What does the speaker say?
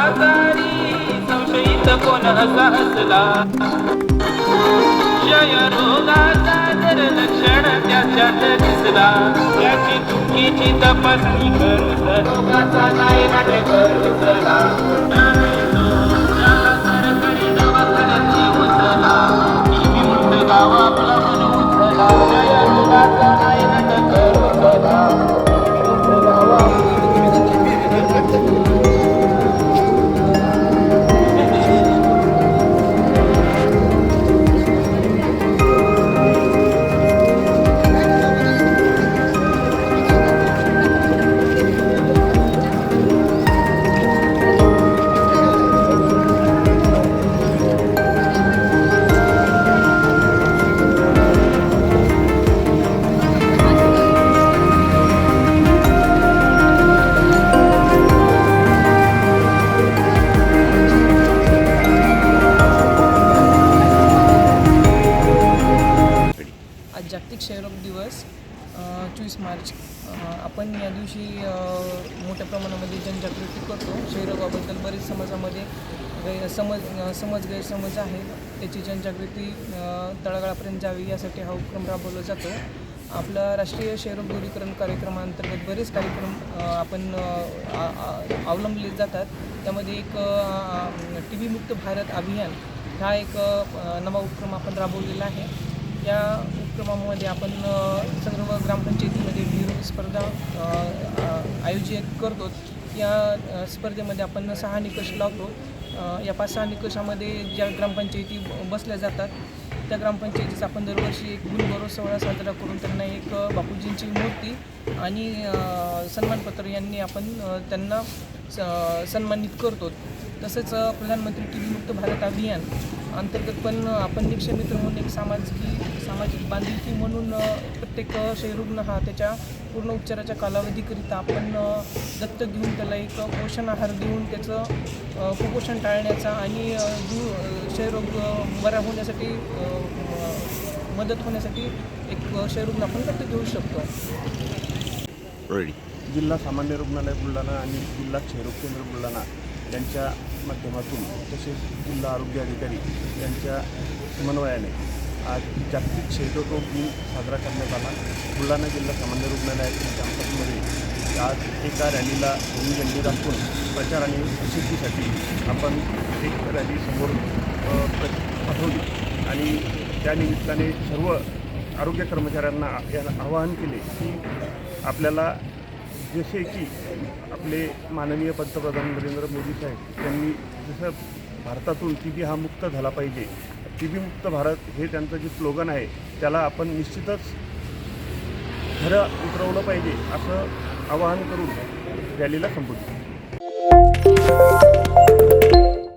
आजारी संशयित कोण असा असला क्षयरोगाचा जर लक्षण त्याच्यात दिसला त्याची चुकीची तपासणी करून रोगाचा नायनाट करू चला सरकारी दवाखान्याची उचला टीबी मुक्त गाव आपला म्हणून उचला क्षयरोगाचा नायनाट करू चला जागतिक क्षयरोग दिवस 24 मार्च आपण या दिवशी मोठ्या प्रमाणामध्ये जनजागृती करतो. क्षयरोगाबद्दल बरेच समाजामध्ये गैरसमज आहेत. त्याची जनजागृती तळागाळापर्यंत जावी यासाठी हा उपक्रम राबवला जातो. आपला राष्ट्रीय क्षयरोग दूरीकरण कार्यक्रमांतर्गत बरेच कार्यक्रम आपण अवलंबले जातात. त्यामध्ये एक TB मुक्त भारत अभियान हा एक नवा उपक्रम आपण राबवलेला आहे. या उपक्रमामध्ये आपण सर्व ग्रामपंचायतीमध्ये निरोगी स्पर्धा आयोजित करतो. या स्पर्धेमध्ये आपण 6 निकष लावतो. या 5-6 निकषामध्ये ज्या ग्रामपंचायती बसल्या जातात त्या ग्रामपंचायतीचा आपण दरवर्षी एक गुणगौरव सोहळा साजरा करून त्यांना एक बापूजींची मूर्ती आणि सन्मानपत्र यांनी आपण त्यांना सन्मानित करतो. तसंच प्रधानमंत्री TB मुक्त भारत अभियान अंतर्गत पण आपण निक्षमित्र म्हणून एक सामाजिक बांधिलकी म्हणून प्रत्येक क्षयरुग्ण हा त्याच्या पूर्ण उपचाराच्या कालावधीकरिता आपण दत्तक घेऊन त्याला एक पोषण आहार देऊन त्याचं कुपोषण टाळण्याचा आणि क्षयरोग बरा होण्यासाठी मदत होण्यासाठी एक क्षयरुग्ण आपण दत्तक घेऊ शकतो. जिल्हा सामान्य रुग्णालय बुलढाणा आणि जिल्हा क्षयरोग केंद्र बुलढाणा यांच्या माध्यमातून तसेच जिल्हा आरोग्य अधिकारी यांच्या समन्वयाने आज जागतिक क्षयरोग दिन साजरा करण्यात आला. बुलढाणा जिल्हा सामान्य रुग्णालयातील कॅम्पसमध्ये आज एका रॅलीला दोन्ही झेंडे दाखवून प्रचार आणि प्रसिद्धीसाठी आपण एक रॅली समोर पाठवली आणि त्या निमित्ताने सर्व आरोग्य कर्मचाऱ्यांना आवाहन केले की आपल्याला जसे की आपले माननीय पंतप्रधान नरेंद्र मोदी साहेब यांनी जसं भारतातून TB हा मुक्त झाला पाहिजे, TB मुक्त भारत हे त्यांचं जे स्लोगन आहे त्याला आपण निश्चितच खरं उतरवलं पाहिजे असं आवाहन करून रॅलीला संबोधित.